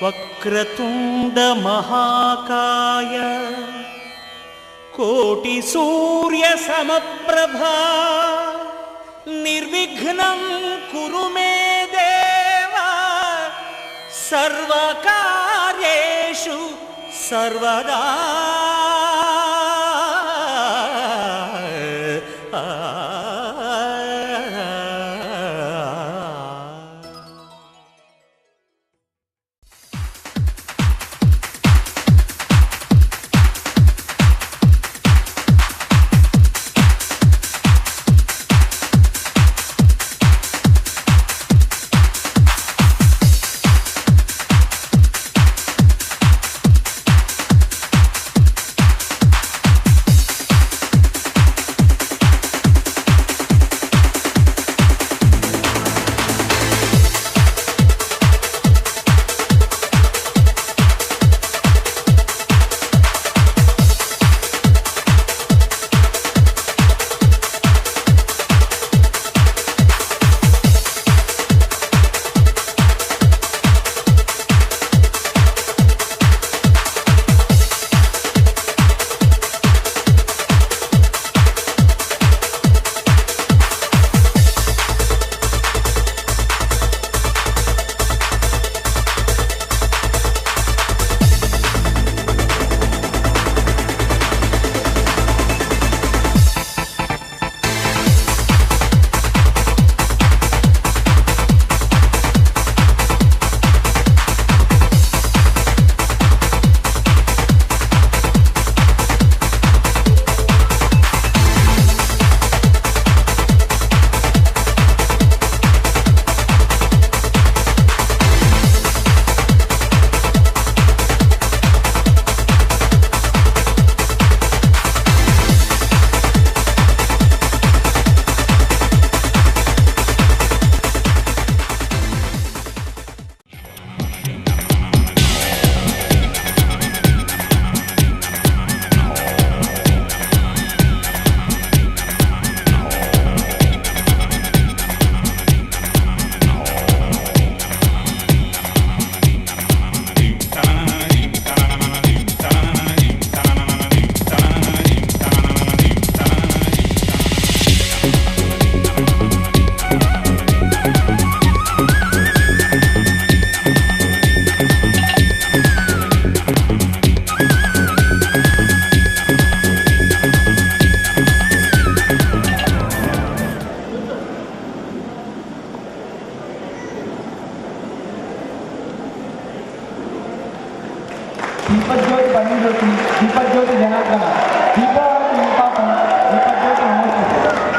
वक्रतुंड महाकाय कोटि सूर्य समप्रभा निर्विघ्नं कुरु मे देव सर्वकार्येषु सर्वदा। दीपज्योति पंडित दीपज्योति जनार्दन दीपावली निपापन दीपज्योति नमोस्तुते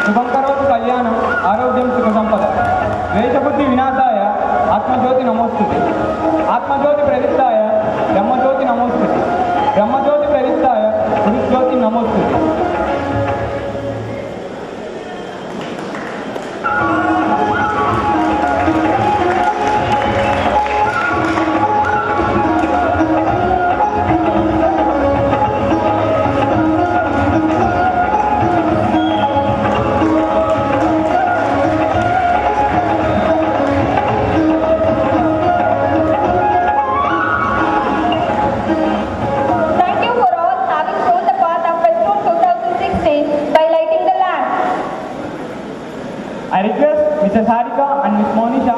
शुभं करोतु कल्याणं आरोग्यं सुख संपद द्वेषबुद्धि विनाशाय आत्मज्योति नमोस्तुते आत्मज्योति प्रदीप्ताय ब्रह्मज्योति नमोस्तुते ब्रह्मज्योति प्रदीप्ताय गुरुज्योति नमोस्तुते। I request Mrs. Harika and Ms. Monisha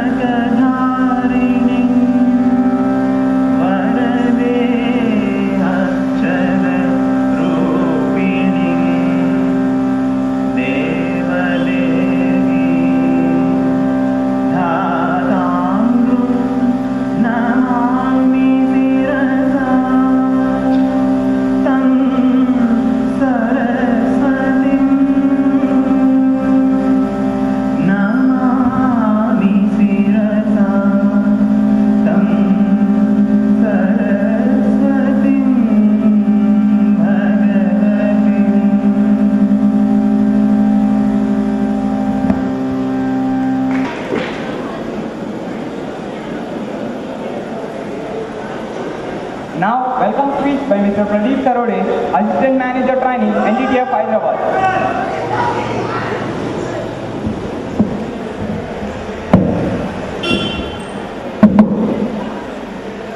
पुस्तकधारिणी Varad Now, welcome speech by Mr. Pradeep Sarode, Assistant Manager Training, NTTF Hyderabad.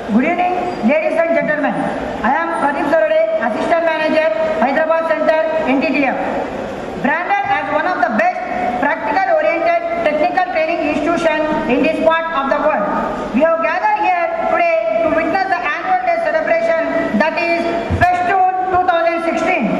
Good evening, ladies and gentlemen. I am Pradeep Sarode, Assistant Manager, Hyderabad Center, NTTF. Branded as one of the best practical-oriented technical training institutions in this part of the world, we have gathered here today to witness the annual day celebration, that is Festoon 2016.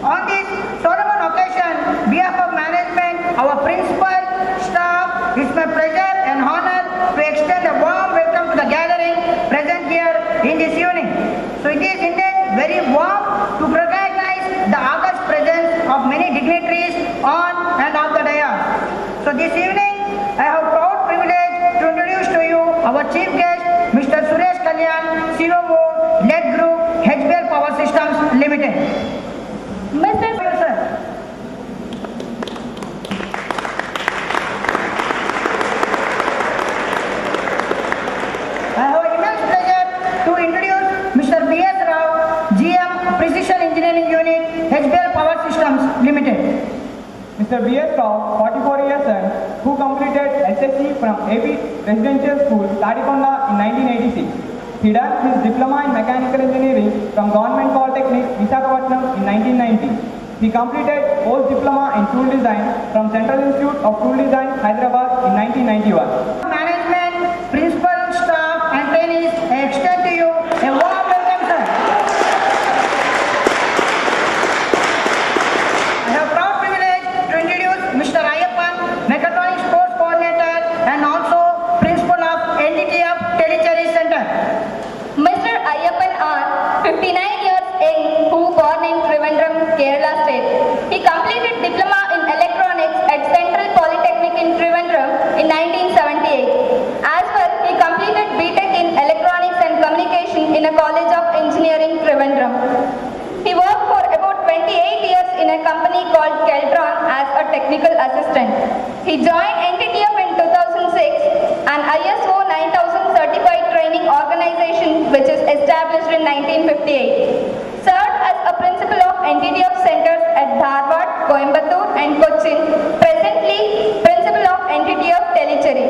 On this solemn occasion, behalf of management, our principal, staff, it's my pleasure and honor to extend a warm welcome to the gathering present here in this evening. So it is indeed very warm to recognize the august presence of many dignitaries on and off the dais. So this evening, I have proud privilege to introduce to you our chief guest, Mr. Suresh Kalyan, COO, LED Group, HBL Power Systems Limited. Mr. Sir. I have immense pleasure to introduce Mr. B.S. Rao, GM Precision Engineering Unit, HBL Power Systems Limited. Mr. B.S. Rao, 44 years old, who completed SSC from AB Residential School, Tadikonda in 1986. He done his diploma in mechanical engineering from Government Polytechnic, Visakhapatnam in 1990. He completed post-diploma in tool design from Central Institute of Tool Design, Hyderabad in 1991. Management, principal, staff and trainees, I extend to you a warm welcome, sir. I have proud privilege to introduce Mr. Ayappan, Mechatronics Course Coordinator and also Principal of NTTF Telecherry Center. Mr. Ayappan R, 59 years young, who born in Trivandrum, Kerala State. He completed diploma in electronics at Central Polytechnic in Trivandrum in 1978. As well, he completed BTech in electronics and communication in a College of Engineering, Trivandrum. He worked for about 28 years in a company called Keltron as a technical assistant. He joined NTTF in 2006, an ISO 9000 certified training organization which is established in 1958. Served as a principal of NTTF centers at Dharwad, Coimbatore and Cochin. Presently, principal of NTTF Telecherry.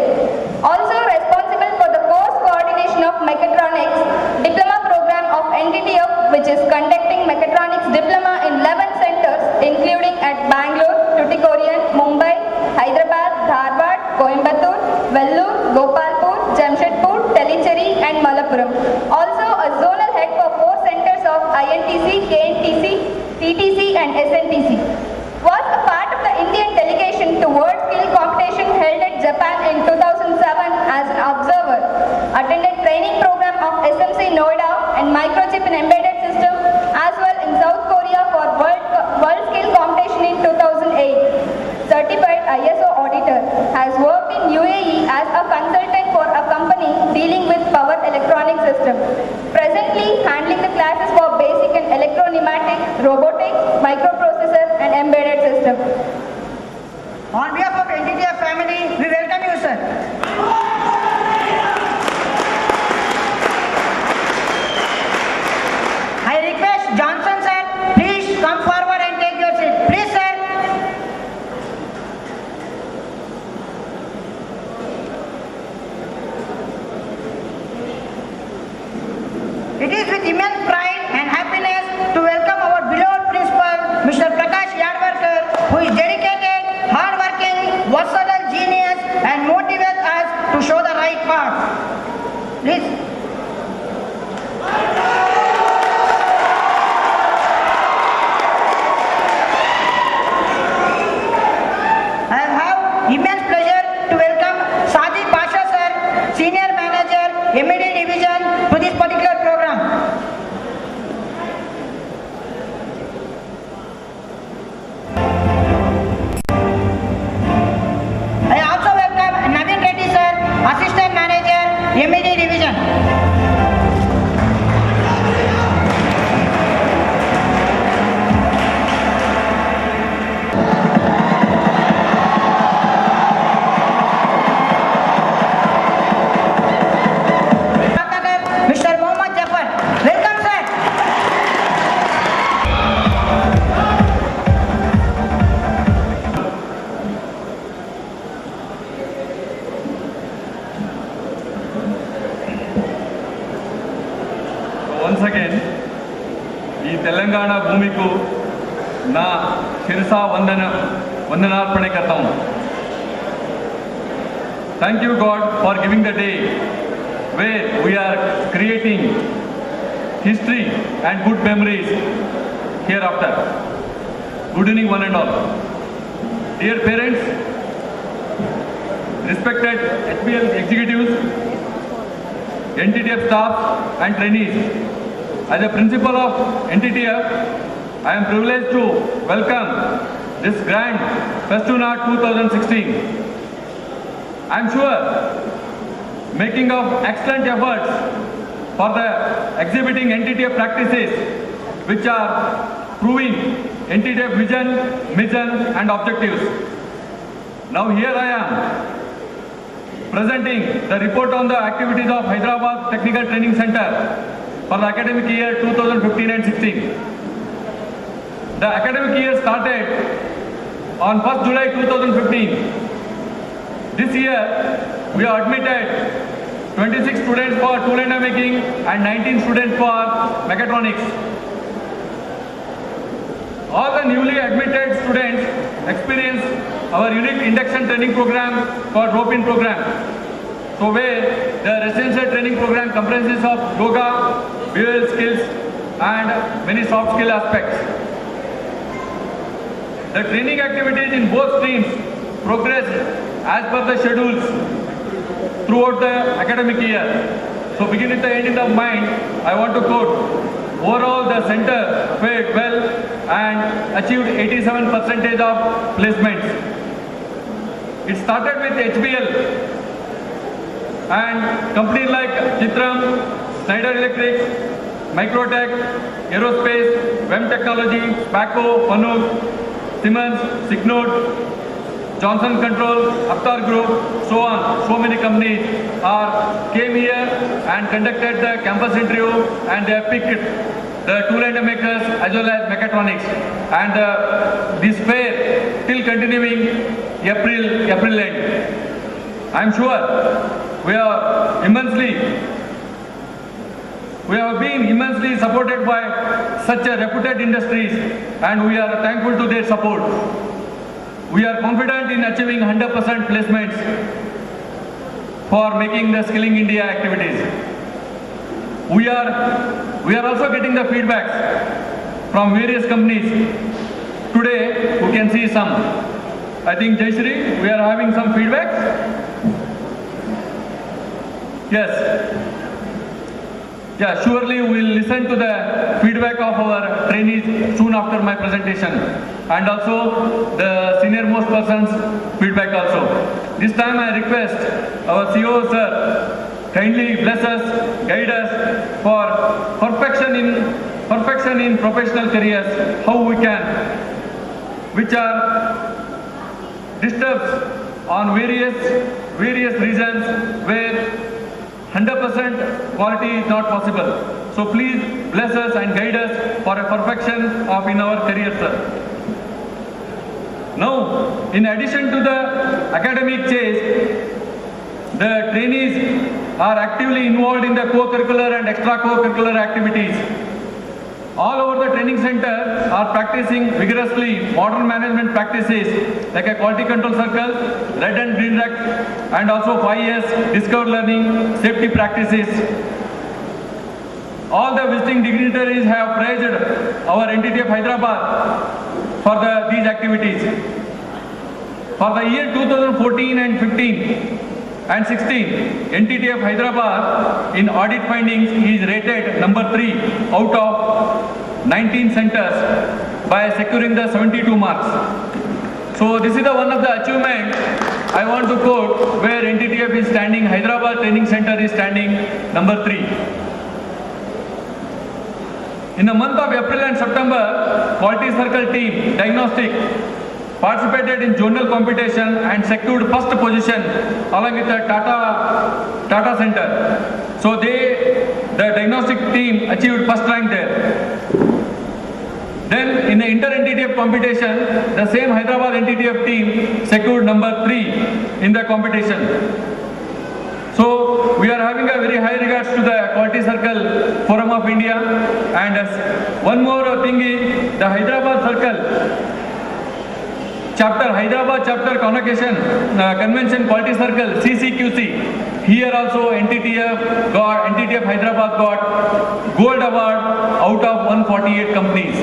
Also responsible for the course coordination of mechatronics diploma program of NTTF, which is conducting mechatronics diploma in 11 centers including at Bangalore, Tuticorin, Mumbai, Hyderabad, Dharwad, Coimbatore, Vellore, Gopalpur, Jamshedpur, Telecherry and Malappuram. Also a zonal head for 4 centers of INTC, KNTC, TTC and SNTC. Was a part of the Indian delegation to World Skill Competition held at Japan in 2007 as an observer. Attended training program of SMC Noida and Microchip in Embedded System as well in South Korea for World Skill Competition in 2008. Certified ISO auditor. Has worked in UAE as a consultant for a company dealing with power electronic system. Presently handling the classes for basic and electro-pneumatic, robotics, microprocessor and embedded system. On behalf of NTTF family, we welcome you, sir. I request Johnson, sir, please come forward and take your seat. Please, sir. It is with immense pride and happiness to welcome our beloved principal, Mr. Prakash Yadvarkar, who is dedicated, hardworking, versatile genius and motivates us to show the right path. Please. I have immense pleasure to welcome Sajid Pasha, sir, Senior Manager, MED Division, to this particular program. I also welcome Naveen Reddy, sir, Assistant Manager, MED Division. Mr. once again ఈ తెలంగాణ భూమికు నా శిరసా వందనార్పణ करता हूँ. Thank you God for giving the day where we are creating history and good memories hereafter. Good evening one and all. Dear parents, respected HBL executives, NTTF staff and trainees. As a principal of NTTF, I am privileged to welcome this grand Festuna 2016. I am sure making of excellent efforts for the exhibiting NTTF practices which are proving NTTF vision, mission and objectives. Now here I am presenting the report on the activities of Hyderabad Technical Training Center for the academic year 2015 and 16. The academic year started on 1st July 2015. This year we have admitted 26 students for tool and die making and 19 students for mechatronics. All the newly admitted students experience our unique induction training program called Rope-In program. So where the residential training program comprises of yoga, behavioral skills and many soft skill aspects. The training activities in both streams progress as per the schedules throughout the academic year. So begin with the end in the mind, I want to quote, overall the center fared well and achieved 87% of placements. It started with HBL and companies like Chitram, Schneider Electric, Microtech, Aerospace, WEM Technology, Spaco, Fanuc, Siemens, Signode, Johnson Control, Avatar Group, so on. So many companies came here and conducted the campus interview and they have picked the tool and die makers as well as mechatronics. And this fair still continuing April end. I am sure we have been immensely supported by such a reputed industries and we are thankful to their support. We are confident in achieving 100% placements for making the Skilling India activities. We are also getting the feedbacks from various companies. Today, we can see some. I think Jayshree, we are having some feedbacks. Yes. Yeah, surely we will listen to the feedback of our trainees soon after my presentation and also the senior most person's feedback also. This time I request our CEO sir kindly bless us, guide us for perfection in professional careers, how we can, which are disturbed on various reasons where 100% quality is not possible. So please bless us and guide us for a perfection in our career, sir. Now, in addition to the academic chase, the trainees are actively involved in the co-curricular and extra-co-curricular activities. All over the training center are practicing vigorously modern management practices like a quality control circle, red and green rec, and also 5S discovered learning, safety practices. All the visiting dignitaries have praised our NTTF Hyderabad for these activities. For the year 2014 and 15 and 16, NTTF Hyderabad in audit findings is rated number 3 out of 19 centers by securing the 72 marks. So this is one of the achievement I want to quote where NTTF is standing, Hyderabad Training Center is standing number 3. In the month of April and September, Quality Circle team, Diagnostic, participated in journal competition and secured first position along with the Tata Center. So the diagnostic team achieved first rank there. Then in the inter-NTTF competition, the same Hyderabad NTTF team secured number 3 in the competition. So we are having a very high regards to the Quality Circle Forum of India. And one more thing is the Hyderabad Circle chapter, Hyderabad chapter convocation, convention quality circle, CCQC. Here also NTTF Hyderabad got gold award out of 148 companies.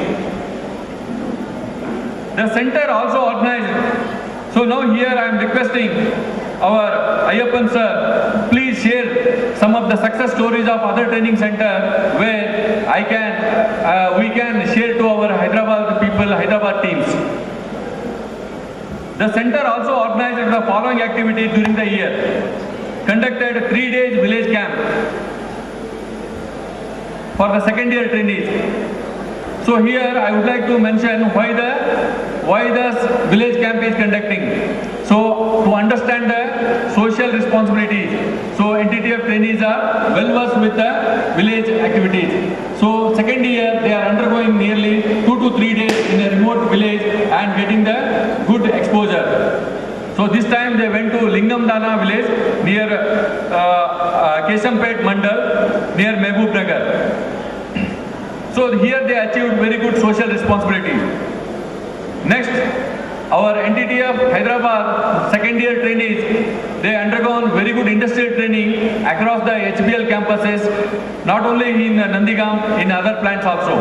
The center also organized. So now here I am requesting our Ayyappan sir, please share some of the success stories of other training center where we can share to our Hyderabad people, Hyderabad teams. The center also organized the following activities during the year. Conducted 3 days village camp for the second year trainees. So here I would like to mention why the village camp is conducting. So to understand the social responsibilities. So NTTF trainees are well versed with the village activities. So second year they are undergoing nearly 2 to 3 days in a remote village and getting the good exposure. So this time they went to Lingamdana village near Keshampet Mandal near Mehboob Nagar. So here they achieved very good social responsibility. Next, our NTTF Hyderabad second year trainees, they undergone very good industrial training across the HBL campuses, not only in Nandigam, in other plants also.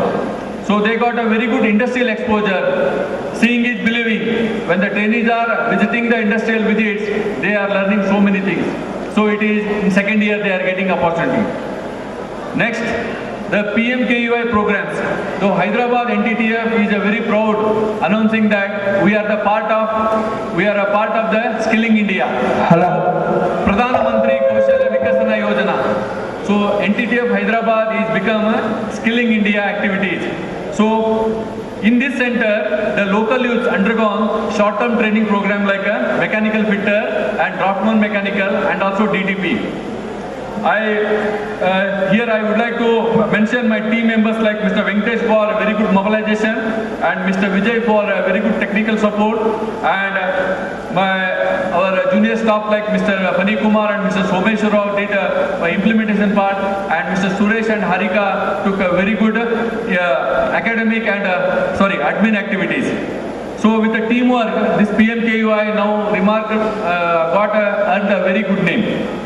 So they got a very good industrial exposure. Seeing is believing. When the trainees are visiting the industrial visits, they are learning so many things. So it is in second year they are getting opportunity. Next, the PMKUI programs. So Hyderabad NTTF is a very proud announcing that we are a part of the Skilling India. Hello. Pradhana Mantri Kaushalya Vikasana Yojana. So NTTF Hyderabad is become a Skilling India activities. So in this center, the local youths undergone short-term training program like a mechanical fitter and draftman mechanical and also DTP. Here I would like to mention my team members like Mr. Venkatesh for a very good mobilization and Mr. Vijay for a very good technical support and our junior staff like Mr. Fani Kumar and Mr. Someshwar Rao did implementation part and Mr. Suresh and Harika took a very good academic and admin activities. So with the teamwork, this PMKUI now earned a very good name.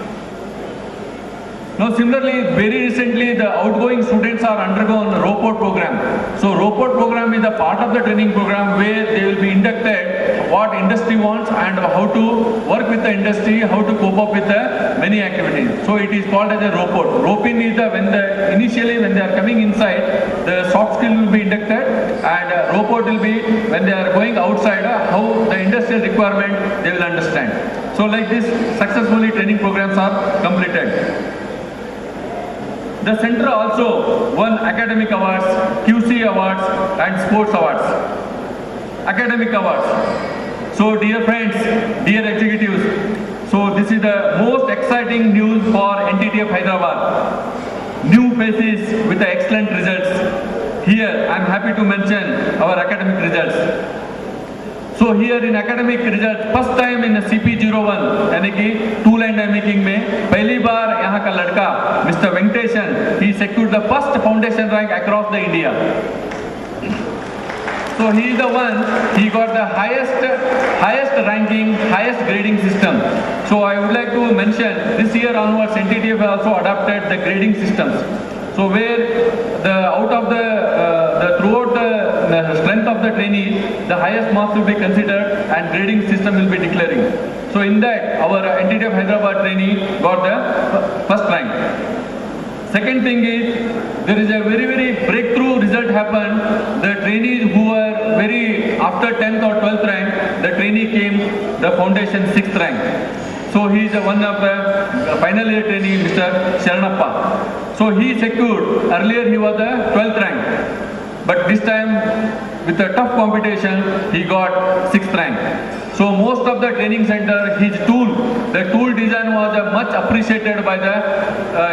Now similarly, very recently the outgoing students are undergone ROPOT program. So ROPOT program is a part of the training program where they will be inducted what industry wants and how to work with the industry, how to cope up with the many activities. So it is called as a ROPOT. Roping is initially when they are coming inside, the soft skill will be inducted and ROPOT will be when they are going outside how the industrial requirement they will understand. So like this successfully training programs are completed. The center also won academic awards, QC awards and sports awards. Academic awards. So dear friends, dear executives, so this is the most exciting news for NTTF Hyderabad. New faces with the excellent results. Here I am happy to mention our academic results. So here in academic results, first time in CP01 यानी कि to line डायमेकिंग में पहली बार यहाँ का लड़का mister Venkatesan he secured the first foundation rank across the India. So he is the one, he got the highest ranking, highest grading system. So I would like to mention this year onwards NTTF also adopted the grading systems. So where throughout the strength of the trainee, the highest marks will be considered and grading system will be declaring. So in that, our NTTF Hyderabad trainee got the first rank. Second thing is, there is a very, very breakthrough result happened. The trainees who were after 10th or 12th rank, the trainee came the foundation 6th rank. So he is one of the final year trainee, Mr. Sharanappa. So he secured, earlier he was the 12th rank, but this time with a tough competition, he got 6th rank. So most of the training center, the tool design was much appreciated by the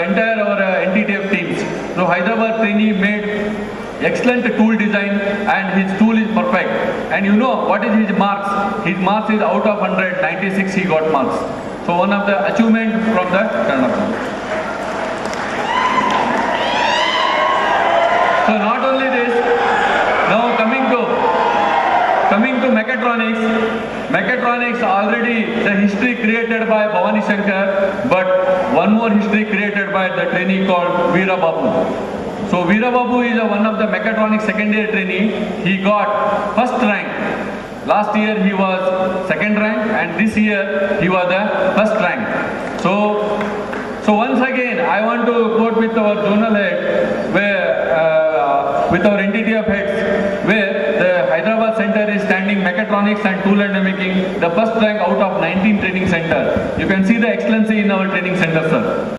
entire our NTTF teams. So Hyderabad trainee made excellent tool design and his tool is perfect. And you know what is his marks? His marks is out of 100, 96 he got marks. So one of the achievement from the Karnataka. Mechatronics already the history created by Bhavani Shankar, but one more history created by the trainee called Veera Babu. So Veera Babu is one of the mechatronics second year trainee. He got first rank. Last year he was second rank, and this year he was the first rank. So once again I want to quote with our zonal head, with our NTTF heads, where the Hyderabad center is standing mechatronics and tool and making the first rank out of 19 training center. You can see the excellency in our training center, sir.